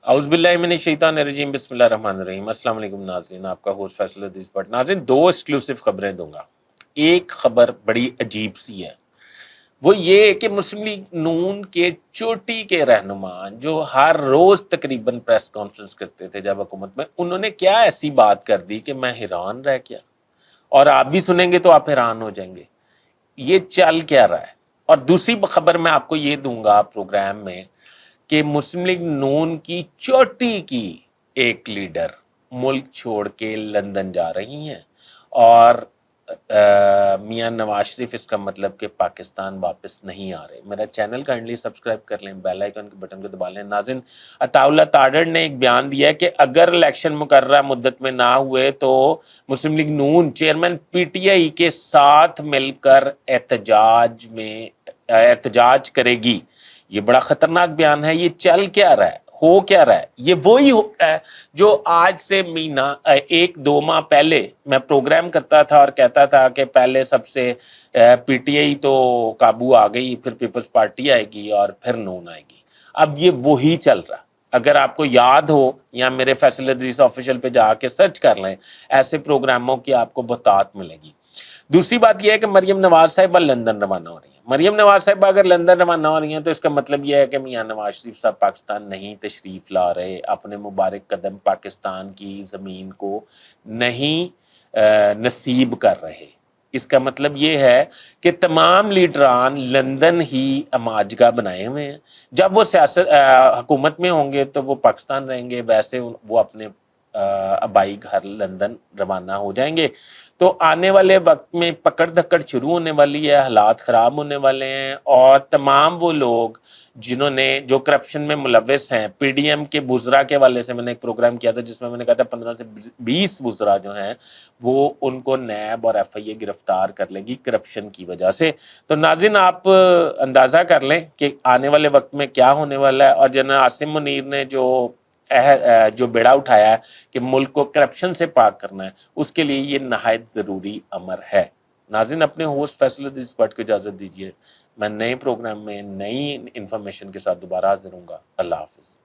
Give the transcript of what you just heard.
اعوذ باللہ من الشیطان الرجیم، بسم اللہ الرحمن الرحیم۔ السلام علیکم ناظرین، آپ کا ہوسٹ فیصل حدیث بٹ۔ ناظرین، دو ایکسکلوسیو خبریں دوں گا۔ ایک خبر بڑی عجیب سی ہے، وہ یہ ہے کہ مسلم لیگ نون کے چوٹی کے رہنما جو ہر روز تقریباً پریس کانفرنس کرتے تھے جب حکومت میں، انہوں نے کیا ایسی بات کر دی کہ میں حیران رہ گیا، اور آپ بھی سنیں گے تو آپ حیران ہو جائیں گے یہ چل کیا رہا ہے۔ اور دوسری خبر میں آپ کو یہ دوں گا پروگرام میں کہ مسلم لیگ نون کی چوٹی کی ایک لیڈر ملک چھوڑ کے لندن جا رہی ہیں، اور میاں نواز شریف اس کا مطلب کہ پاکستان واپس نہیں آ رہے۔ میرا چینل کائنڈلی سبسکرائب کر لیں، بیل آئیکن کے بٹن کو دبا لیں۔ ناظرین، عطا اللہ تاڑڑ نے ایک بیان دیا ہے کہ اگر الیکشن مقررہ مدت میں نہ ہوئے تو Muslim League Noon chairman P T I کے ساتھ مل کر احتجاج کرے گی۔ یہ بڑا خطرناک بیان ہے۔ یہ چل کیا رہا ہے، ہو کیا رہا ہے؟ یہ وہی ہو رہا ہے جو آج سے مہینہ ایک دو ماہ پہلے میں پروگرام کرتا تھا اور کہتا تھا کہ پہلے سب سے پی ٹی آئی تو قابو آ گئی، پھر پیپلز پارٹی آئے گی اور پھر نون آئے گی۔ اب یہ وہی چل رہا۔ اگر آپ کو یاد ہو یا میرے فیصل حدیث آفیشیل پہ جا کے سرچ کر لیں، ایسے پروگراموں کی آپ کو بہتات ملے گی۔ دوسری بات یہ ہے کہ مریم نواز صاحبہ لندن روانہ ہو رہی ہیں۔ مریم نواز صاحبہ اگر لندن روانہ ہو رہی ہیں تو اس کا مطلب یہ ہے کہ میاں نواز شریف صاحب پاکستان نہیں تشریف لا رہے، اپنے مبارک قدم پاکستان کی زمین کو نہیں نصیب کر رہے۔ اس کا مطلب یہ ہے کہ تمام لیڈران لندن ہی اماجگاہ بنائے ہوئے ہیں۔ جب وہ حکومت میں ہوں گے تو وہ پاکستان رہیں گے، ویسے وہ اپنے آبائی گھر لندن روانہ ہو جائیں گے۔ تو آنے والے وقت میں پکڑ دھکڑ شروع ہونے والی ہے، حالات خراب ہونے والے ہیں، اور تمام وہ لوگ جنہوں نے جو کرپشن میں ملوث ہیں، پی ڈی ایم کے وزراء کے حوالے سے میں نے ایک پروگرام کیا تھا جس میں نے کہا تھا 15 سے 20 وزراء جو ہیں وہ ان کو نیب اور ایف آئی اے گرفتار کر لے گی کرپشن کی وجہ سے۔ تو ناظرین، آپ اندازہ کر لیں کہ آنے والے وقت میں کیا ہونے والا ہے۔ اور جنرل عاصم منیر نے جو بیڑا اٹھایا ہے کہ ملک کو کرپشن سے پاک کرنا ہے، اس کے لیے یہ نہایت ضروری امر ہے۔ ناظرین، اپنے ہوسٹ فیصل حدیث بٹ کو اجازت دیجیے، میں نئے پروگرام میں نئی انفارمیشن کے ساتھ دوبارہ حاضر ہوں گا۔ اللہ حافظ۔